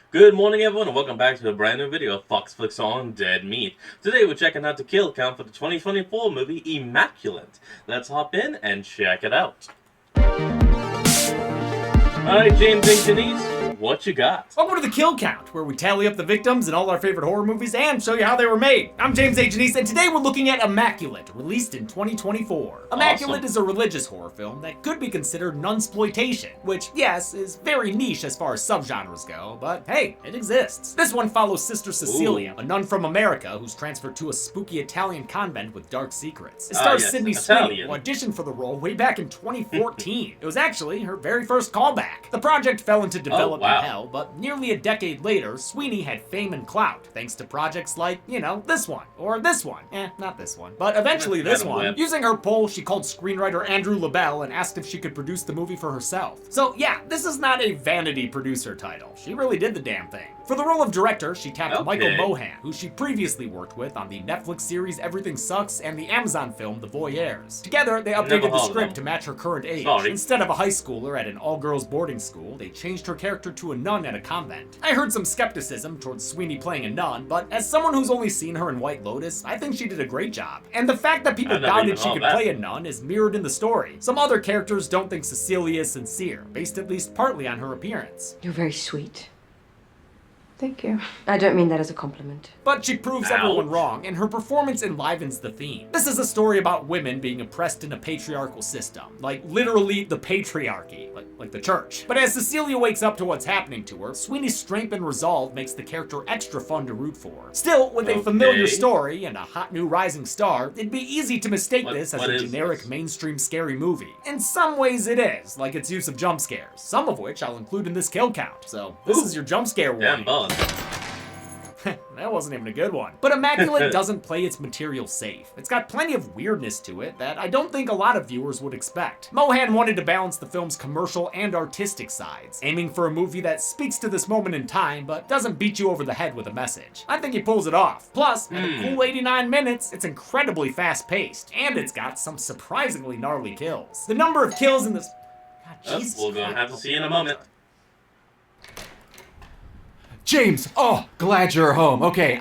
Good morning, everyone, and welcome back to a brand new video of Fox Flicks on Dead Meat. Today, we're checking out the kill count for the 2024 movie Immaculate. Let's hop in and check it out. Alright, James and Denise, what you got? Welcome to the Kill Count, where we tally up the victims in all our favorite horror movies and show you how they were made. I'm James A. Janice, and today we're looking at Immaculate, released in 2024. Immaculate is a religious horror film that could be considered nunsploitation, which, yes, is very niche as far as subgenres go, but hey, it exists. This one follows Sister Cecilia, a nun from America who's transferred to a spooky Italian convent with dark secrets. It stars Sydney Sweeney, who auditioned for the role way back in 2014. It was actually her very first callback. The project fell into development hell, but nearly a decade later, Sweeney had fame and clout, thanks to projects like, this one, or this one. Not this one, but eventually this one. Using her pull, she called screenwriter Andrew LaBelle and asked if she could produce the movie for herself. So yeah, this is not a vanity producer title. She really did the damn thing. For the role of director, she tapped Michael Mohan, who she previously worked with on the Netflix series Everything Sucks and the Amazon film The Voyeurs. Together, they updated the script to match her current age. Instead of a high schooler at an all-girls boarding school, they changed her character to a nun at a convent. I heard some skepticism towards Sweeney playing a nun, but as someone who's only seen her in White Lotus, I think she did a great job. And the fact that people doubted she could play a nun is mirrored in the story. Some other characters don't think Cecilia is sincere, based at least partly on her appearance. You're very sweet. Thank you. I don't mean that as a compliment. But she proves everyone wrong, and her performance enlivens the theme. This is a story about women being oppressed in a patriarchal system. Like, literally the patriarchy. Like the church. But as Cecilia wakes up to what's happening to her, Sweeney's strength and resolve makes the character extra fun to root for. Still, with a familiar story and a hot new rising star, it'd be easy to mistake this as a generic mainstream scary movie. In some ways it is, like its use of jump scares, some of which I'll include in this kill count. So, this is your jump scare warning. That wasn't even a good one. But Immaculate doesn't play its material safe. It's got plenty of weirdness to it that I don't think a lot of viewers would expect. Mohan wanted to balance the film's commercial and artistic sides, aiming for a movie that speaks to this moment in time but doesn't beat you over the head with a message. I think he pulls it off. Plus, at a cool 89 minutes, it's incredibly fast-paced, and it's got some surprisingly gnarly kills. The number of kills in this... God, Jesus. We're gonna have to see in a moment. James, glad you're home. Okay,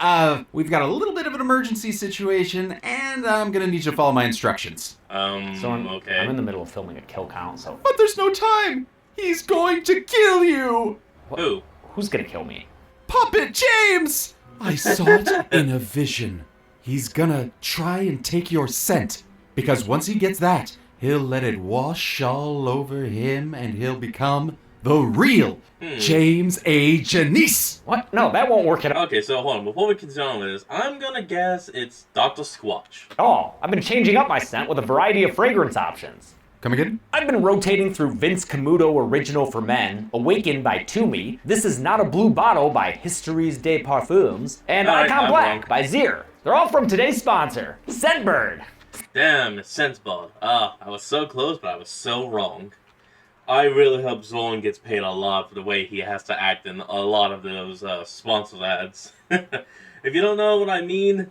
we've got a little bit of an emergency situation, and I'm gonna need you to follow my instructions. I'm in the middle of filming a kill count, so... But there's no time! He's going to kill you! Who? Who's gonna kill me? Puppet James! I saw it in a vision. He's gonna try and take your scent, because once he gets that, he'll let it wash all over him, and he'll become the real James A. Janice! What? No, that won't work at all. Okay, so hold on. Before we continue on with this, I'm gonna guess it's Dr. Squatch. Oh, I've been changing up my scent with a variety of fragrance options. Come again? I've been rotating through Vince Camuto Original for Men, Awakened by Toomey, This Is Not a Blue Bottle by Histories des Parfums, and Icon Black by Zier. They're all from today's sponsor, Scentbird. Damn, it's Senseball. I was so close, but I was so wrong. I really hope Zolan gets paid a lot for the way he has to act in a lot of those sponsored ads. If you don't know what I mean,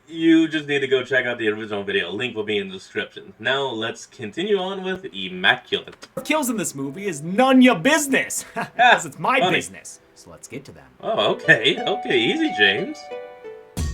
you just need to go check out the original video. Link will be in the description. Now let's continue on with Immaculate. Kills in this movie is none your business, because it's my business. So let's get to them. Oh, okay. Okay, easy, James.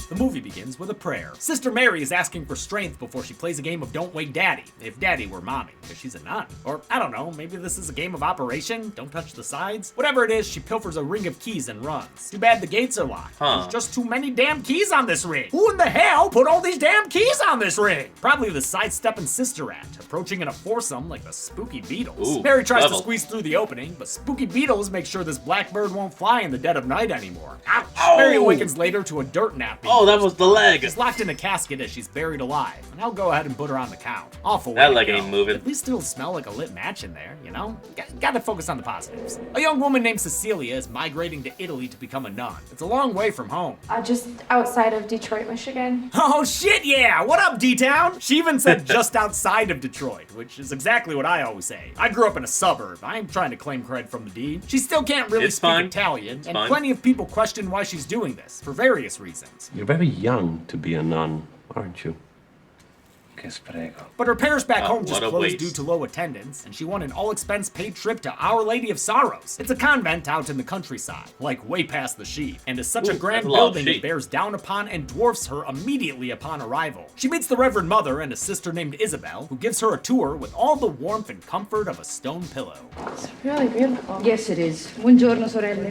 The movie begins with a prayer. Sister Mary is asking for strength before she plays a game of Don't Wake Daddy, if Daddy were mommy, because she's a nun. Or, I don't know, maybe this is a game of Operation, Don't Touch the Sides? Whatever it is, she pilfers a ring of keys and runs. Too bad the gates are locked. There's just too many damn keys on this ring. Who in the hell put all these damn keys on this ring? Probably the sidestepping sister rat, approaching in a foursome like the spooky beetles. Ooh, Mary tries to squeeze through the opening, but spooky beetles make sure this blackbird won't fly in the dead of night anymore. Ouch! Mary awakens later to a dirt nap. Oh, that was the leg. She's locked in a casket as she's buried alive, and I'll go ahead and put her on the count. Awful way That to leg go. ain't moving. At least it'll smell like a lit match in there, you know? Gotta focus on the positives. A young woman named Cecilia is migrating to Italy to become a nun. It's a long way from home. Just outside of Detroit, Michigan. Oh shit, yeah! What up, D-Town? She even said just outside of Detroit, which is exactly what I always say. I grew up in a suburb. I ain't trying to claim cred from the D. She still can't really speak Italian, and plenty of people question why she's doing this, for various reasons. You're very young to be a nun, aren't you? But her parish back home just what a closed due waste. to low attendance, and she won an all-expense-paid trip to Our Lady of Sorrows. It's a convent out in the countryside, like way past the sheep, and is such a grand that's a lot of building it sheep. bears down upon and dwarfs her immediately upon arrival. She meets the Reverend Mother and a sister named Isabel, who gives her a tour with all the warmth and comfort of a stone pillow. It's really beautiful. Yes, it is. Buongiorno, sorelle.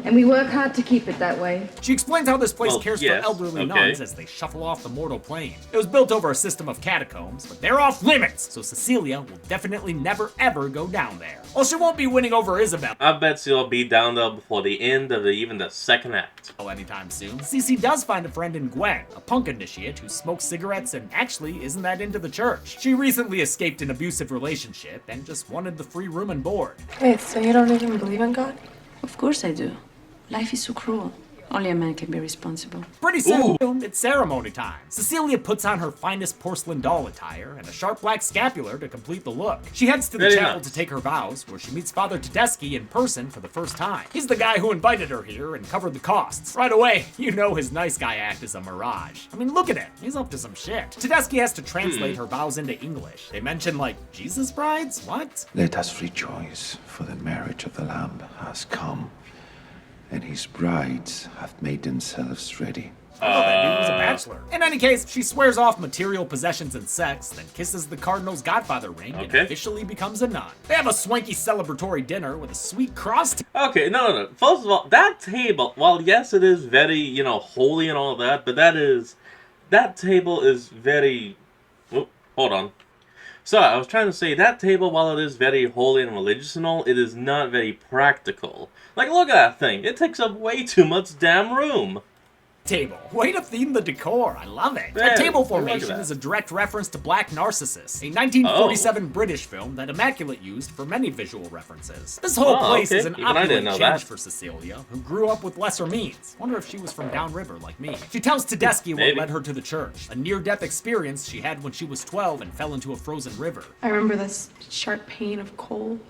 And we work hard to keep it that way. She explains how this place Well, cares yes, for elderly okay. nuns as they shuffle off the mortal plane. It was built over a system of catacombs, but they're off limits, so Cecilia will definitely never ever go down there. Well, she won't be winning over Isabel I bet she'll be down there before the end of even the second act. anytime soon. Cece does find a friend in Gwen, a punk initiate who smokes cigarettes and actually isn't that into the church. She recently escaped an abusive relationship and just wanted the free room and board. Wait, so you don't even believe in God? Of course I do. Life is so cruel. Only a man can be responsible. Pretty soon, it's ceremony time. Cecilia puts on her finest porcelain doll attire and a sharp black scapular to complete the look. She heads to the Very chapel nice. to take her vows, where she meets Father Tedeschi in person for the first time. He's the guy who invited her here and covered the costs. Right away, you know his nice guy act is a mirage. I mean, look at it. He's up to some shit. Tedeschi has to translate her vows into English. They mention, like, Jesus brides? What? Let us rejoice, for the marriage of the Lamb has come, and his brides have made themselves ready. Oh, that dude was a bachelor. In any case, she swears off material possessions and sex, then kisses the cardinal's godfather ring and Okay. officially becomes a nun. They have a swanky celebratory dinner with a sweet cross. Okay, no. First of all, that table, while yes, it is very, holy and all that, but that table is very, hold on. So, I was trying to say, that table, while it is very holy and religious and all, it is not very practical. Like, look at that thing. It takes up way too much damn room. Table. Way to theme the decor. I love it. Yeah, a table look at formation that. is a direct reference to Black Narcissus, a 1947 British film that Immaculate used for many visual references. This whole Oh, place okay. is an Even I didn't opulent know change that. for Cecilia, who grew up with lesser means. Wonder if she was from downriver like me. She tells Tedeschi what Maybe. led her to the church, a near-death experience she had when she was 12 and fell into a frozen river. I remember this sharp pain of cold.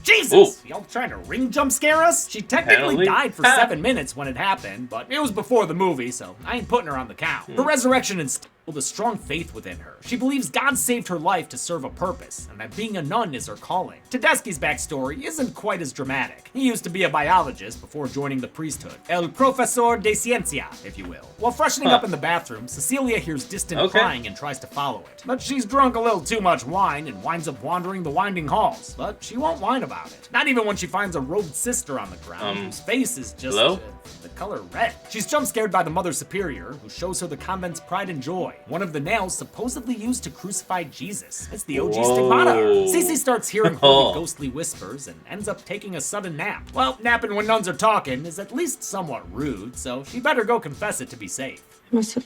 Jesus! Y'all trying to ring jump scare us? She technically Apparently. died for 7 minutes when it happened, but it was before the movie, so I ain't putting her on the count. Her resurrection instilled a strong faith within her. She believes God saved her life to serve a purpose, and that being a nun is her calling. Tedeschi's backstory isn't quite as dramatic. He used to be a biologist before joining the priesthood. El profesor de ciencia, if you will. While freshening up in the bathroom, Cecilia hears distant Okay. crying and tries to follow it. But she's drunk a little too much wine and winds up wandering the winding halls. But she won't whine about it. Not even when she finds a robed sister on the ground whose face is just hello? the color red. She's jump scared by the Mother Superior, who shows her the convent's pride and joy. One of the nails supposedly used to crucify Jesus. It's the OG Whoa. stigmata. Cece starts hearing holy Oh. ghostly whispers and ends up taking a sudden nap. Well, napping when nuns are talking is at least somewhat rude, so she better go confess it to be safe. I must have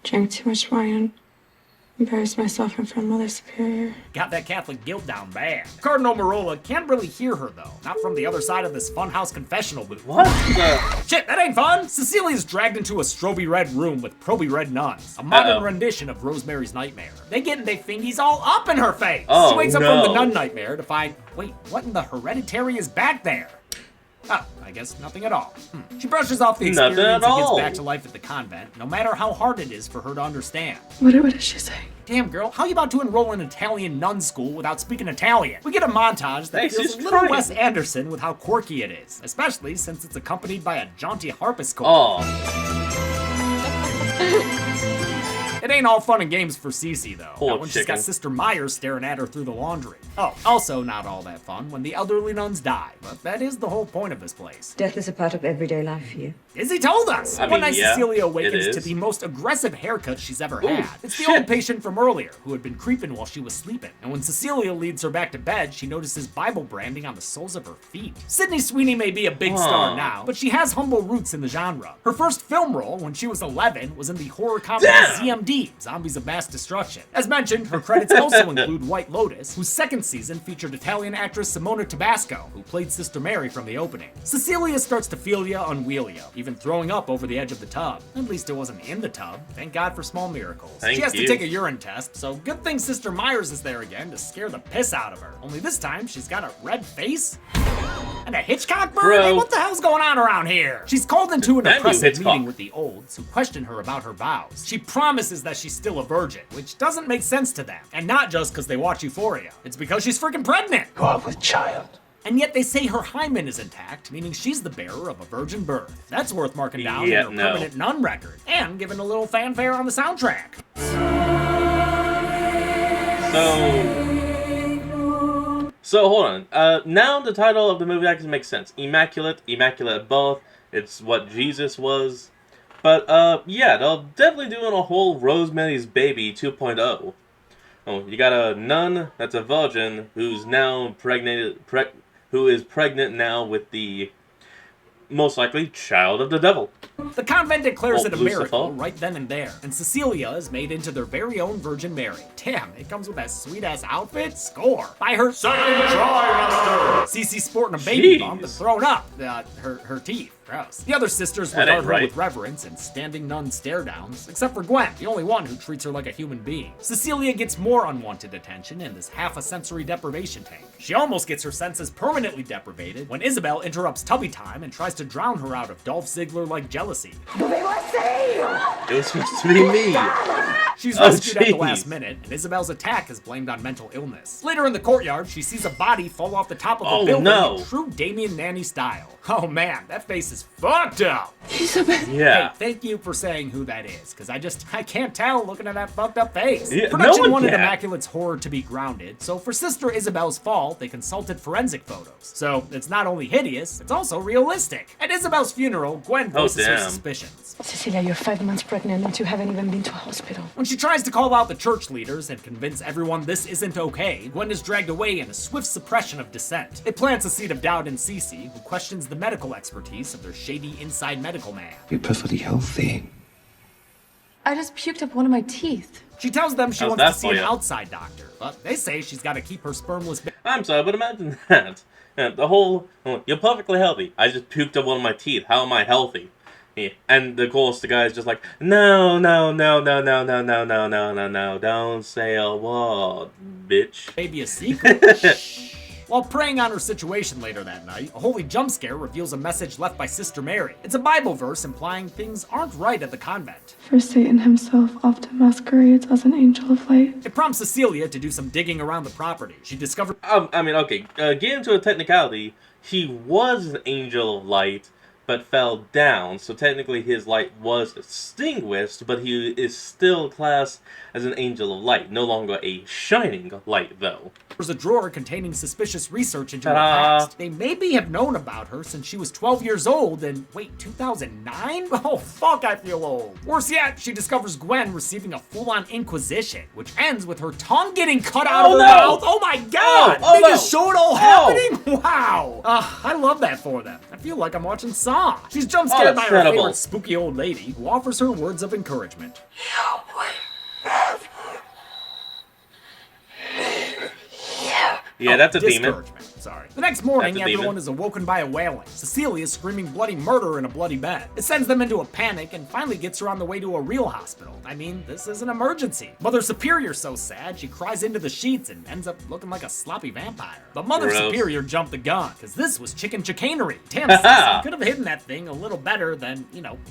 drank too much wine and embarrassed myself in front of Mother Superior. Got that Catholic guilt down bad. Cardinal Marola can't really hear her though, not from the other side of this funhouse confessional booth. What the? Shit, that ain't fun! Cecilia's dragged into a stroby red room with proby red nuns, a modern Uh-oh. rendition of Rosemary's Nightmare. They get they fingies all up in her face! Oh, She wakes up from the no. nun nightmare to find, wait, what in the hereditary is back there? Oh, I guess nothing at all. She brushes off the Nothing experience at and gets all. back to life at the convent, no matter how hard it is for her to understand. What did she say? Damn, girl, how you about to enroll in Italian nun school without speaking Italian? We get a montage that Hey, feels she's a little trying. Wes Anderson with how quirky it is, especially since it's accompanied by a jaunty harpsichord. Oh, It ain't all fun and games for Cece, though. Poor Not when she's got chicken. Sister Myers staring at her through the laundry. Oh, also not all that fun when the elderly nuns die, but that is the whole point of this place. Death is a part of everyday life here. Izzy told us! I One mean, night yeah, Cecilia it awakens to is. the most aggressive haircut she's ever Ooh, had. It's the shit. old patient from earlier, who had been creeping while she was sleeping. And when Cecilia leads her back to bed, she notices Bible branding on the soles of her feet. Sydney Sweeney may be a big star Aw. now, but she has humble roots in the genre. Her first film role, when she was 11, was in the horror comedy Damn! ZMD, Zombies of Mass Destruction. As mentioned, her credits also include White Lotus, whose second season featured Italian actress Simona Tabasco, who played Sister Mary from the opening. Cecilia starts to feel ya, unwheel ya, even throwing up over the edge of the tub. At least it wasn't in the tub. Thank God for small miracles. Thank She has you. to take a urine test, so good thing Sister Myers is there again to scare the piss out of her. Only this time, she's got a red face. And a Hitchcock bird? Bro. Hey, what the hell's going on around here? She's called into an Damn you, oppressive Hitchcock. meeting with the olds who question her about her vows. She promises that she's still a virgin, which doesn't make sense to them. And not just because they watch Euphoria. It's because she's freaking pregnant. You are with child. And yet they say her hymen is intact, meaning she's the bearer of a virgin birth. That's worth marking down Yeah, in her no. permanent nun record. And giving a little fanfare on the soundtrack. So hold on. Now the title of the movie actually makes sense. Immaculate, Immaculate both. It's what Jesus was. But yeah, they're definitely doing a whole Rosemary's Baby 2.0. Oh, you got a nun that's a virgin who's now who is pregnant now with the most likely child of the devil. The convent declares it a Lucifer. miracle right then and there, and Cecilia is made into their very own Virgin Mary. Damn, it comes with that sweet-ass outfit. Score! By her second trimester! Cece's sporting a baby bump and Jeez. thrown up her teeth. Gross. The other sisters That regard ain't her right. with reverence and standing nun stare-downs, except for Gwen, the only one who treats her like a human being. Cecilia gets more unwanted attention in this half-a-sensory deprivation tank. She almost gets her senses permanently deprivated when Isabel interrupts tubby time and tries to drown her out of Dolph Ziggler-like jealousy. It was supposed to be me. She's Oh, rescued at the jeez. last minute, and Isabel's attack is blamed on mental illness. Later in the courtyard, she sees a body fall off the top of a Oh, building no. in true Damien Nanny style. Oh man, that face is fucked up! Yeah. Hey, thank you for saying who that is, because I can't tell looking at that fucked up face. Yeah, no Production one wanted can. Immaculate's horror to be grounded, so for Sister Isabel's fall, they consulted forensic photos. So it's not only hideous, it's also realistic. At Isabel's funeral, Gwen voices her damn. suspicions. Cecilia, you're 5 months pregnant and you haven't even been to a hospital. When she tries to call out the church leaders and convince everyone this isn't okay, Gwen is dragged away in a swift suppression of dissent. It plants a seed of doubt in Cece, who questions the medical expertise of their shady inside medical man. You're perfectly healthy. I just puked up one of my teeth. She tells them she How's wants that to see for an ya? outside doctor, but they say she's got to keep her spermless I'm sorry, but imagine that. The whole, you're perfectly healthy. I just puked up one of my teeth. How am I healthy? Yeah. And of course the guy's just like, no, don't say a word, bitch. baby a secret. While preying on her situation later that night, a holy jump scare reveals a message left by Sister Mary. It's a Bible verse implying things aren't right at the convent. For Satan himself often masquerades as an angel of light. It prompts Cecilia to do some digging around the property. She discovers I mean, okay, get into a technicality. He was an angel of light, but fell down, so technically his light was extinguished, but he is still classed as an angel of light, no longer a shining light, though. there's a drawer containing suspicious research into her Ta-da. past. They maybe have known about her since she was 12 years old and, wait, 2009? Oh, fuck, I feel old. Worse yet, she discovers Gwen receiving a full-on inquisition, which ends with her tongue getting cut out of her no. mouth. Oh my god! Oh, they no. just show it all Oh. happening? Wow! I love that for them. I feel like I'm watching Saw. She's jump scared that's by her terrible. favorite spooky old lady, who offers her words of encouragement. Yeah, that's a demon. Discouragement. Sorry. The next morning, That's a everyone demon. is awoken by a wailing. Cecilia is screaming bloody murder in a bloody bed. It sends them into a panic and finally gets her on the way to a real hospital. I mean, this is an emergency. Mother Superior's so sad, she cries into the sheets and ends up looking like a sloppy vampire. But Mother Gross. Superior jumped the gun, because this was chicken chicanery. Damn, Cece could have hidden that thing a little better than,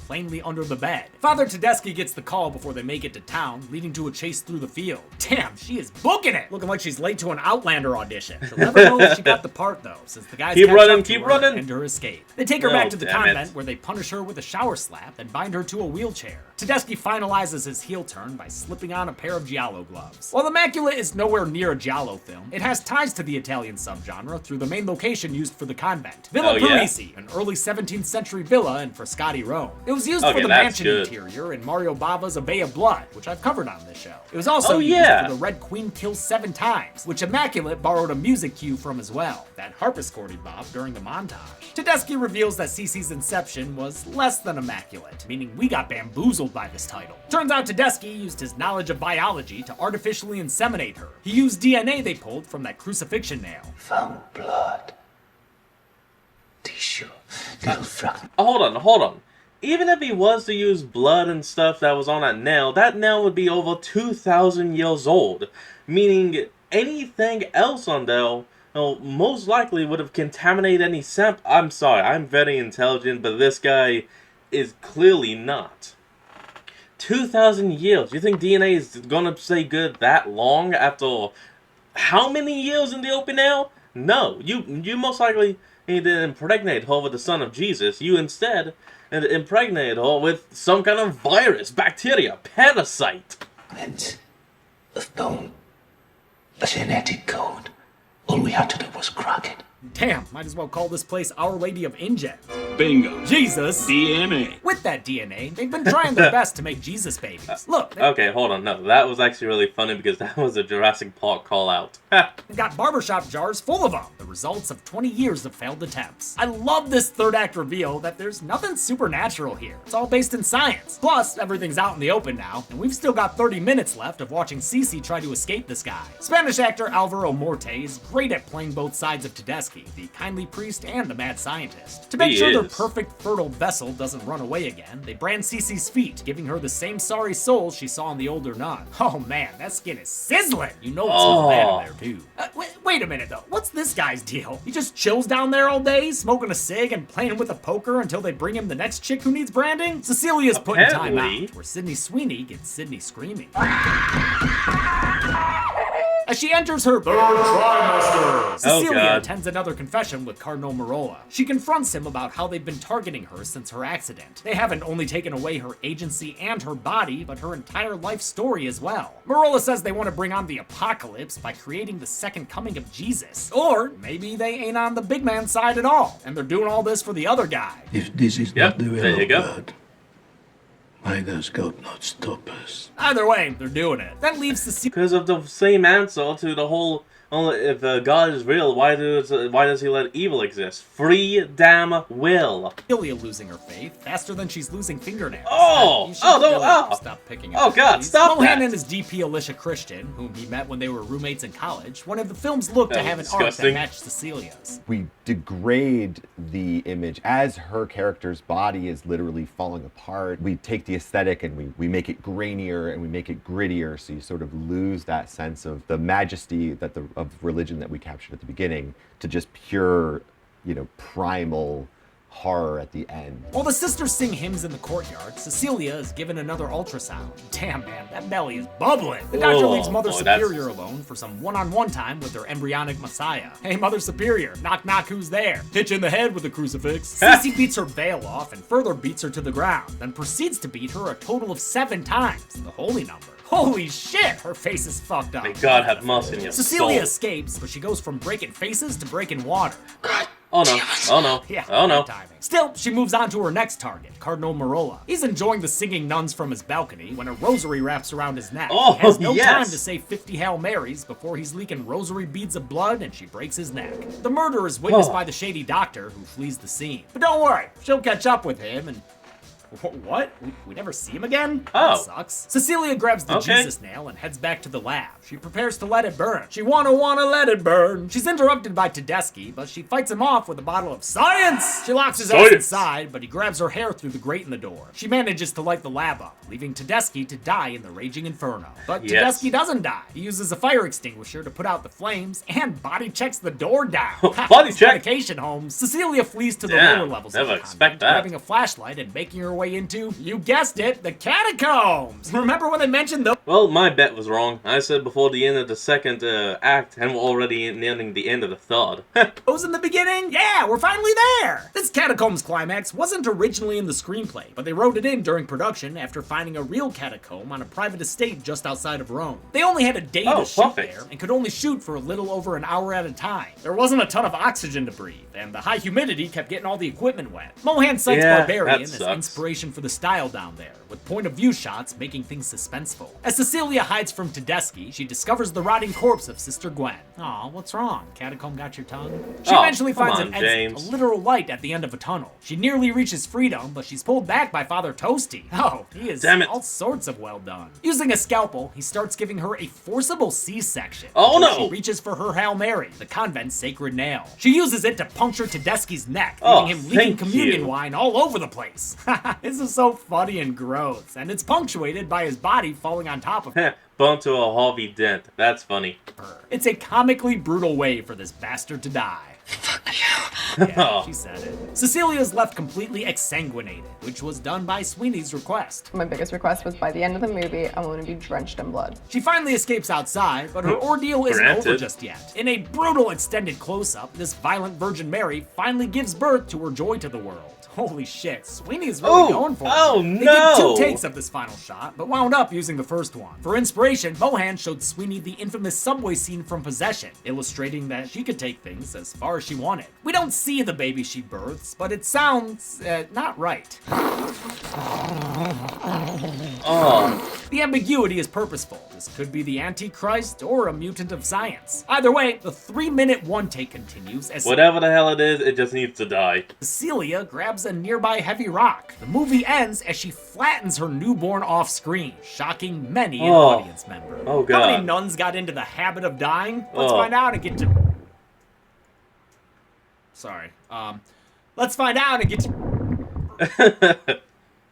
plainly under the bed. Father Tedeschi gets the call before they make it to town, leading to a chase through the field. Damn, she is booking it! Looking like she's late to an Outlander audition. She'll never know if she got the part, though, since the guys Keep catch running, up to keep her running. and end her escape. They take her No, back to the damn it. convent, where they punish her with a shower slap and bind her to a wheelchair. Tedeschi finalizes his heel turn by slipping on a pair of giallo gloves. While Immaculate is nowhere near a giallo film, it has ties to the Italian subgenre through the main location used for the convent, Villa Oh, yeah? Parisi, an early 17th century villa in Frascati, Rome. It was used Okay, for the that's mansion good. interior in Mario Bava's A Bay of Blood, which I've covered on this show. It was also Oh, used yeah. for the Red Queen kills 7 times, which Immaculate borrowed a music cue from as well, that harpsichordy bop during the montage. Tedeschi reveals that Cece's inception was less than immaculate, meaning we got bamboozled by this title. Turns out Tedeschi used his knowledge of biology to artificially inseminate her. He used DNA they pulled from that crucifixion nail. Found blood. Tissue. Little fragment. Hold on. Even if he was to use blood and stuff that was on that nail would be over 2,000 years old. Meaning anything else on there well, most likely would have contaminated any sample. I'm sorry, I'm very intelligent, but this guy is clearly not. 2,000 years. You think DNA is gonna stay good that long after how many years in the open air? No, you most likely didn't impregnate her with the son of Jesus. You instead impregnated her with some kind of virus, bacteria, parasite. Glint, a stone, a genetic code. All we had to do was crack it. Damn, might as well call this place Our Lady of InGen. Bingo. Jesus. DNA. With that DNA, they've been trying their best to make Jesus babies. Look, Okay, hold on. No, that was actually really funny because that was a Jurassic Park call-out. they've got barbershop jars full of them. The results of 20 years of failed attempts. I love this third act reveal that there's nothing supernatural here. It's all based in science. Plus, everything's out in the open now, and we've still got 30 minutes left of watching Cece try to escape this guy. Spanish actor Alvaro Morte is great at playing both sides of Tedeschi, the kindly priest and the mad scientist. To make sure their perfect fertile vessel doesn't run away again, they brand Cece's feet, giving her the same sorry soul she saw in the older nun. Oh man, that skin is sizzling! You know it's smells bad in there too. Wait a minute though, what's this guy's deal? He just chills down there all day, smoking a cig and playing with a poker until they bring him the next chick who needs branding? Cecilia's putting time out, where Sydney Sweeney gets Sydney screaming. As she enters her third trimester, Cecilia attends another confession with Cardinal Merola. She confronts him about how they've been targeting her since her accident. They haven't only taken away her agency and her body, but her entire life story as well. Merola says they want to bring on the apocalypse by creating the second coming of Jesus. Or maybe they ain't on the big man side at all, and they're doing all this for the other guy. If this is not the will of God, why does God not stop us? Either way, they're doing it. That leaves Cecilia because of the same answer to the whole, if God is real, why does he let evil exist? Free damn will. losing her faith faster than she's losing fingernails. Stop picking up. Oh God, stop Mohan that! and his DP Alicia Christian, whom he met when they were roommates in college, wanted the film's look to have an art that matched Cecilia's. We degrade the image as her character's body is literally falling apart. We take the aesthetic and we make it grainier and we make it grittier, so you sort of lose that sense of the majesty of religion that we captured at the beginning to just pure, primal horror at the end. While the sisters sing hymns in the courtyard, Cecilia is given another ultrasound. Damn, man, that belly is bubbling. The doctor leaves Mother Superior alone for some one-on-one time with their embryonic messiah. Hey, Mother Superior, knock knock, who's there? Hitch in the head with a crucifix. Cece beats her veil off and further beats her to the ground, then proceeds to beat her a total of 7 times, the holy number. Holy shit, her face is fucked up. May God have mercy on your Cecilia escapes, but she goes from breaking faces to breaking water. Oh no, oh no, yeah, oh no. Timing. Still, she moves on to her next target, Cardinal Merola. He's enjoying the singing nuns from his balcony when a rosary wraps around his neck. Oh, he has no time to say 50 Hail Marys before he's leaking rosary beads of blood and she breaks his neck. The murder is witnessed by the shady doctor who flees the scene. But don't worry, she'll catch up with him and... What? We never see him again? That sucks. Cecilia grabs the Jesus nail and heads back to the lab. She prepares to let it burn. She wanna let it burn. She's interrupted by Tedeschi, but she fights him off with a bottle of science! She locks his ass inside, but he grabs her hair through the grate in the door. She manages to light the lab up, leaving Tedeschi to die in the raging inferno. But Tedeschi doesn't die. He uses a fire extinguisher to put out the flames and body checks the door down. Body check! Medication home. Cecilia flees to the lower levels of the convent, grabbing a flashlight and making her way into, you guessed it, the catacombs! Remember when they mentioned the— Well, my bet was wrong. I said before the end of the second act, and we're already nearing the end of the third. Those in the beginning? Yeah, we're finally there! This catacombs climax wasn't originally in the screenplay, but they wrote it in during production after finding a real catacomb on a private estate just outside of Rome. They only had a day to shoot there, and could only shoot for a little over an hour at a time. There wasn't a ton of oxygen to breathe, and the high humidity kept getting all the equipment wet. Mohan cites Barbarian as inspiration for the style down there, with point-of-view shots making things suspenseful. As Cecilia hides from Tedeschi, she discovers the rotting corpse of Sister Gwen. Aw, what's wrong? Catacomb got your tongue? She eventually finds an exit, a literal light at the end of a tunnel. She nearly reaches freedom, but she's pulled back by Father Toasty. Oh, he is all sorts of well done. Using a scalpel, he starts giving her a forcible C-section. She reaches for her Hail Mary, the convent's sacred nail. She uses it to puncture Tedeschi's neck, leaving him leaking communion wine all over the place. This is so funny and gross, and it's punctuated by his body falling on top of him. bump to a Harvey Dent. That's funny. It's a comically brutal way for this bastard to die. Fuck you. Yeah, she said it. Cecilia's left completely exsanguinated, which was done by Sweeney's request. My biggest request was by the end of the movie, I want to be drenched in blood. She finally escapes outside, but her ordeal isn't over just yet. In a brutal extended close-up, this violent Virgin Mary finally gives birth to her joy to the world. Holy shit, Sweeney is really going for it. Oh They no! did 2 takes of this final shot, but wound up using the first one. For inspiration, Mohan showed Sweeney the infamous subway scene from Possession, illustrating that she could take things as far as she wanted. We don't see the baby she births, but it sounds, not right. Oh. The ambiguity is purposeful. This could be the Antichrist or a mutant of science. Either way, the 3-minute one-take continues as Whatever the hell it is, it just needs to die. Cecilia grabs a nearby heavy rock. The movie ends as she flattens her newborn off-screen, shocking many an audience member. Oh, God. How many nuns got into the habit of dying? Let's Oh. find out and get to... Sorry. Let's find out and get to...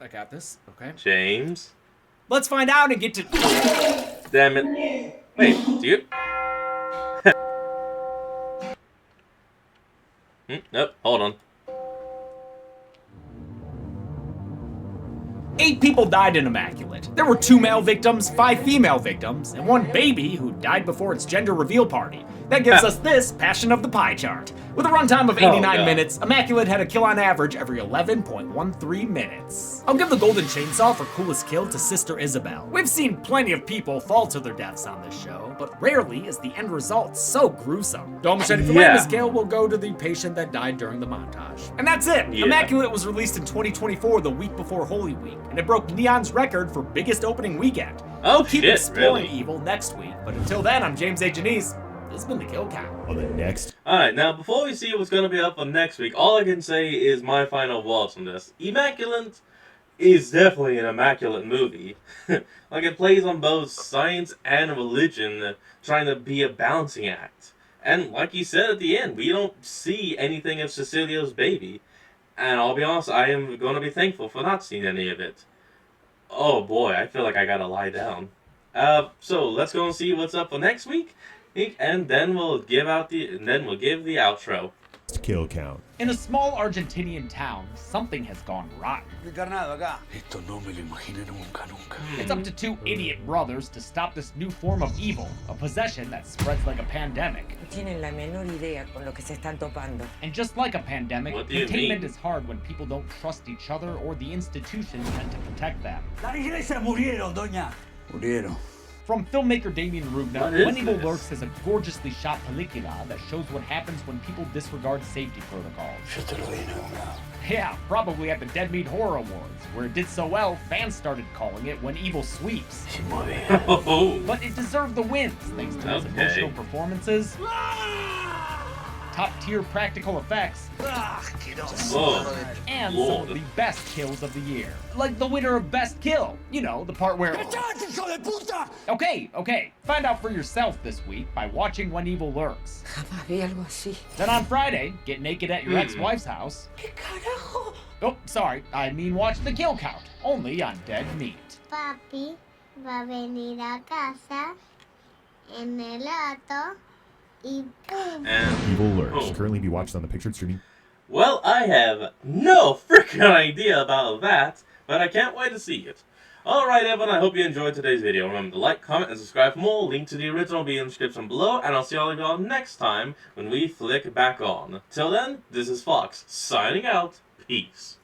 I got this. Okay. James. Let's find out and get to... Damn it. Wait, do you... Nope, hold on. 8 people died in Immaculate. There were 2 male victims, 5 female victims, and 1 baby who died before its gender reveal party. That gives us this Passion of the Pie chart. With a runtime of 89 minutes, Immaculate had a kill on average every 11.13 minutes. I'll give the Golden Chainsaw for coolest kill to Sister Isabel. We've seen plenty of people fall to their deaths on this show, but rarely is the end result so gruesome. Dome Machete for lamest kill will go to the patient that died during the montage. And that's it! Immaculate was released in 2024, the week before Holy Week, and it broke Neon's record for biggest opening weekend. Oh, we'll keep shit, exploring really? evil next week, but until then, I'm James A. Janice. This has been the Kill Count. On the next. Alright, now before we see what's going to be up on next week, all I can say is my final words on this. Immaculate is definitely an immaculate movie. Like, it plays on both science and religion, trying to be a balancing act. And like you said at the end, we don't see anything of Cecilia's baby. And I'll be honest, I am going to be thankful for not seeing any of it. Oh boy, I feel like I gotta lie down. So let's go and see what's up for next week, and then we'll give the outro. Kill count. In a small Argentinian town, something has gone rotten. It's up to 2 idiot brothers to stop this new form of evil, a possession that spreads like a pandemic. And just like a pandemic, What do you containment mean? is hard when people don't trust each other or the institutions meant to protect them. From filmmaker Damien Rugna, What is When Evil this? Lurks is a gorgeously shot película that shows what happens when people disregard safety protocols. Yeah, probably at the Dead Meat Horror Awards, where it did so well, fans started calling it When Evil Sweeps. Oh. But it deserved the wins thanks to its Okay. emotional performances, top-tier practical effects, Oh, and some Lord. of the best kills of the year. Like the winner of Best Kill. You know, the part where... Okay. Find out for yourself this week by watching When Evil Lurks. Then on Friday, get naked at your ex-wife's house. Oh, sorry. I mean watch the Kill Count, only on Dead Meat. Papi va a venir a casa en el auto y pum. And, Evil Lurks. Currently be watched on the pictured streaming. well, I have no freaking idea about that, but I can't wait to see it. Alright everyone, I hope you enjoyed today's video. Remember to like, comment, and subscribe for more. Link to the original will be in the description below, and I'll see all of y'all next time when we flick back on. Till then, this is Fox, signing out. Peace.